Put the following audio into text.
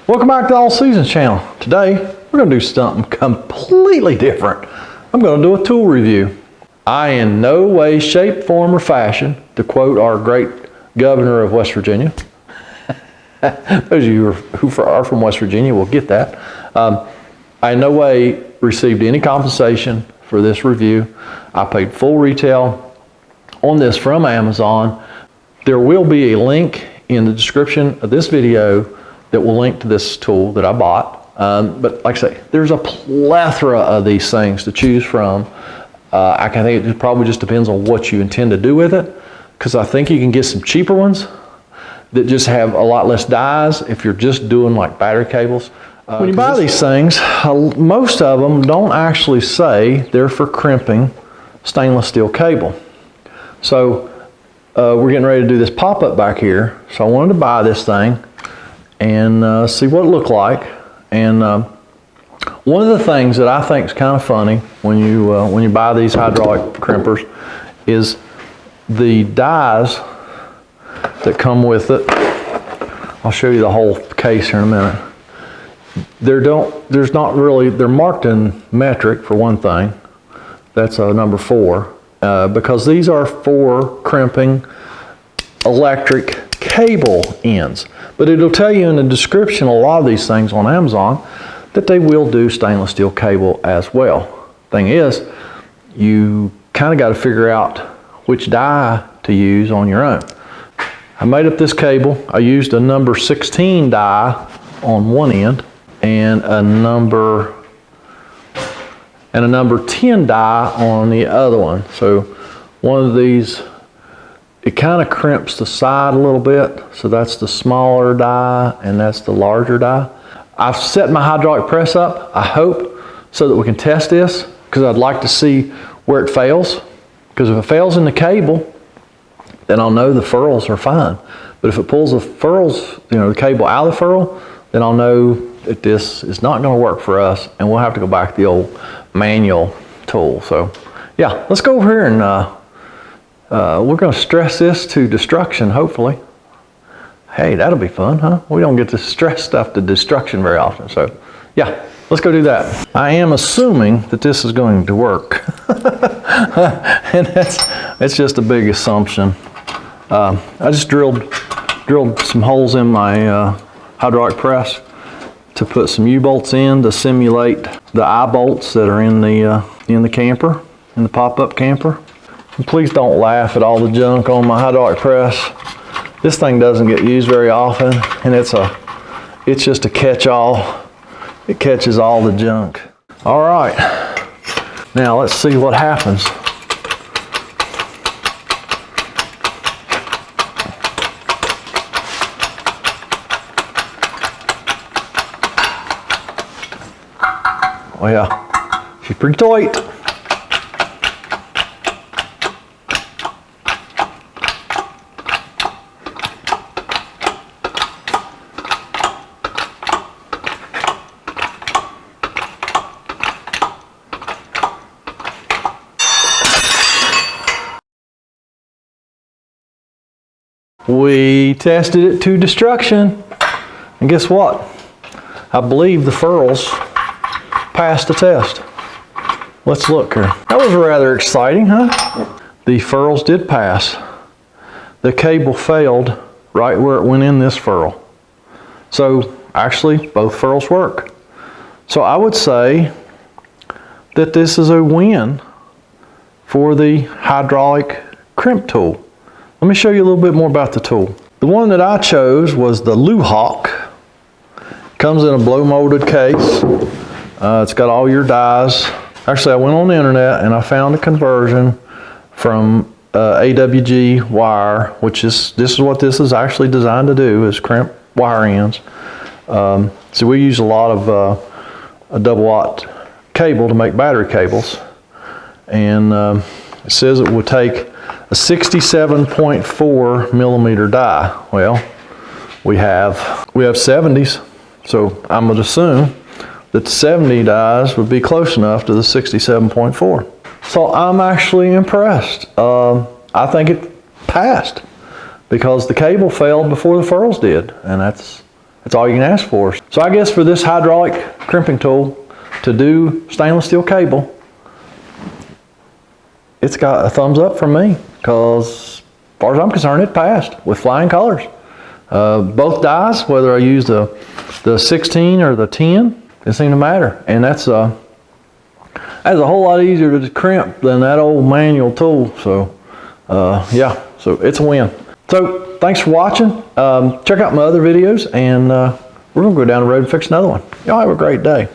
Welcome back to the All Seasons channel. Today, we're going to do something completely different. I'm going to do a tool review. I in no way, shape, form, or fashion, to quote our great governor of West Virginia. Those of you who are from West Virginia will get that. I in no way received any compensation for this review. I paid full retail on this from Amazon. There will be a link in the description of this video that will link to this tool that I bought. But like I say, there's a plethora of these things to choose from. I think it probably just depends on what you intend to do with it, because I think you can get some cheaper ones that just have a lot less dies if you're just doing like battery cables. When you buy these things, most of them don't actually say they're for crimping stainless steel cable. So we're getting ready to do this pop-up back here. So I wanted to buy this thing and see what it looked like. And one of the things that I think is kind of funny when you buy these hydraulic crimpers is the dies that come with it. I'll show you the whole case here in a minute. They're marked in metric for one thing. That's number 4. Because these are for crimping electric cable ends. But it'll tell you in the description, a lot of these things on Amazon, that they will do stainless steel cable as well. Thing is, you kind of got to figure out which die to use on your own. I made up this cable. I used a number 16 die on one end and a number 10 die on the other one. So one of these, it kind of crimps the side a little bit. So that's the smaller die and that's the larger die. I've set my hydraulic press up, I hope, so that we can test this, because I'd like to see where it fails. Because if it fails in the cable, then I'll know the ferrules are fine. But if it pulls the ferrules, the cable out of the ferrule, then I'll know that this is not going to work for us, and we'll have to go back to the old manual tool. So yeah, let's go over here and we're going to stress this to destruction, hopefully. Hey, that'll be fun, huh? We don't get to stress stuff to destruction very often. So yeah, let's go do that. I am assuming that this is going to work. And it's just a big assumption. I just drilled some holes in my hydraulic press to put some U-bolts in to simulate the eye bolts that are in the camper, in the pop-up camper. And please don't laugh at all the junk on my hydraulic press. This thing doesn't get used very often, and it's just a catch-all. It catches all the junk. All right, now let's see what happens. Oh yeah, she's pretty tight. We tested it to destruction, and guess what? I believe the ferrules passed the test. Let's look here. That was rather exciting, huh? The ferrules did pass. The cable failed right where it went in this ferrule. So actually, both ferrules work. So I would say that this is a win for the hydraulic crimp tool. Let me show you a little bit more about the tool. The one that I chose was the Luhawk. Comes in a blow molded case. It's got all your dies. Actually, I went on the internet and I found a conversion from AWG wire, which this is what this is actually designed to do, is crimp wire ends. So we use a lot of a double aught cable to make battery cables. And it says it would take a 67.4 millimeter die. Well, we have 70s, so I'm going to assume that the 70 dies would be close enough to the 67.4. So I'm actually impressed. I think it passed because the cable failed before the ferrules did, and that's That's all you can ask for. So I guess for this hydraulic crimping tool to do stainless steel cable, it's got a thumbs up from me, because as far as I'm concerned, it passed with flying colors. Both dies, whether I use the 16 or the 10, it doesn't seem to matter. And that's a whole lot easier to crimp than that old manual tool. So yeah, so it's a win. So thanks for watching. Check out my other videos, and we're gonna go down the road and fix another one. Y'all have a great day.